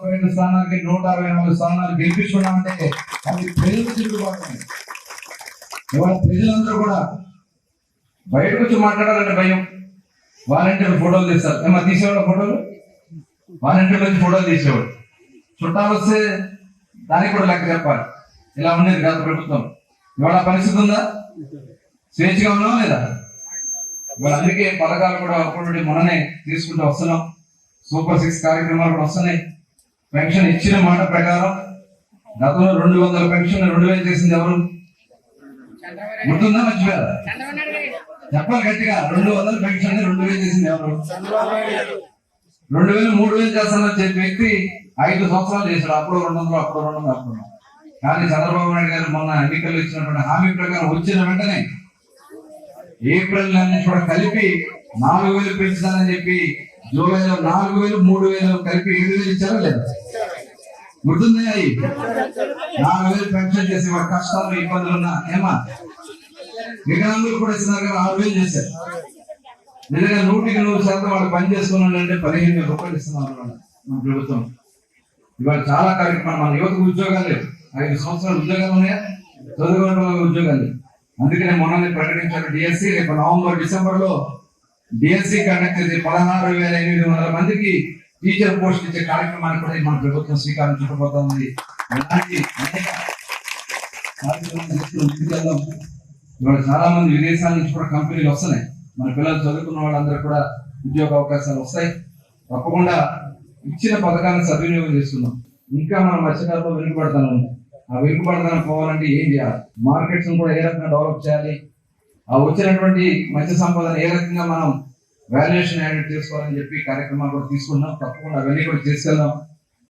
స్థానానికి 164 స్థానాలు గెలిపించుకున్నామంటే అది ప్రజలకు తిరుగుబాటు. ఇవాళ ప్రజలందరూ కూడా బయటకు వచ్చి మాట్లాడాలంటే భయం. వాలంటీర్లు ఫోటోలు తీస్తారు. ఏమో తీసేవాడు ఫోటోలు, వాలంటీర్లు వచ్చి ఫోటోలు తీసేవాడు. చుట్టాలు వస్తే దానికి కూడా లెక్క చెప్పాలి. ఇలా ఉండేది గత ప్రభుత్వం. ఇవాళ పరిస్థితి ఉందా? స్వేచ్ఛగా ఉన్నాం లేదా? ఇవాళ అందుకే పథకాలు కూడా అప్పుడు మొన్ననే తీసుకుంటూ వస్తున్నాం. సూపర్ 6 కార్యక్రమాలు కూడా వస్తున్నాయి. పెన్షన్ ఇచ్చిన మాట ప్రకారం గతంలో 200 పెన్షన్ 2000 చేసింది ఎవరు? గుర్తుందా? మర్చిపోయారా? చెప్పాలి గట్టిగా. 200 పెన్షన్ 2000 చేసింది ఎవరు? 2000 3000 చేస్తానని చెప్పి వ్యక్తి 5 సంవత్సరాలు చేశాడు. అప్పుడు 200 అప్పుడు 200 అప్పుడు. కానీ చంద్రబాబు నాయుడు గారు మొన్న ఎన్నికల్లో ఇచ్చినటువంటి హామీ ప్రకారం వచ్చిన వెంటనే ఏప్రిల్ నెల నుంచి కూడా కలిపి 4000 పెంచుతానని చెప్పి జూలైలో 4000 3000 కలిపి 7000 ఇచ్చారా లేదా? గుర్తుంది? అయ్యి 4000 పెన్షన్ చేసి వారి కష్టాలు ఇబ్బందులు ఉన్నా ఏమా వికలాంగులు కూడా ఇస్తున్నారు కదా, 6000 చేశారు. నిజంగా 100% వాళ్ళు పని చేసుకున్నాడంటే 15,000 రూపాయలు ఇస్తున్నారు మన ప్రభుత్వం. ఇవాళ చాలా కార్యక్రమాలు. మన యువతకు ఉద్యోగాలు లేవు. 5 సంవత్సరాలు ఉద్యోగాలు ఉన్నాయా? చదువుకున్న ఉద్యోగాలు లేవు. అందుకనే మొన్న ప్రకటించారు డిఎస్సి. రేపు నవంబర్ డిసెంబర్ లో డిఎస్సి కండక్ట్ చేసి 16,800 మందికి టీచర్ పోస్ట్ ఇచ్చే కార్యక్రమాన్ని కూడా మన ప్రభుత్వం శ్రీకారం చుట్టబోతోంది. ఇవాళ చాలా మంది విదేశాల నుంచి కూడా కంపెనీలు వస్తున్నాయి. మన పిల్లలు చదువుకున్న వాళ్ళందరూ కూడా ఉద్యోగ అవకాశాలు వస్తాయి. తప్పకుండా ఇచ్చిన పథకాన్ని సద్వినియోగం చేస్తున్నాం. ఇంకా మనం మత్స్యకారులో వెనుకబడతాను ఉంది. ఆ వెనుకబడతాను పోవాలంటే ఏం చేయాలి? మార్కెట్స్ కూడా ఏ రకంగా డెవలప్ చేయాలి? ఆ వచ్చినటువంటి మత్స్య సంపదను ఏ రకంగా మనం వాల్యుయేషన్ యాడ్ చేసుకోవాలని చెప్పి కార్యక్రమాలు కూడా తీసుకున్నాం. తప్పకుండా అవన్నీ కూడా చేసుకెళ్దాం.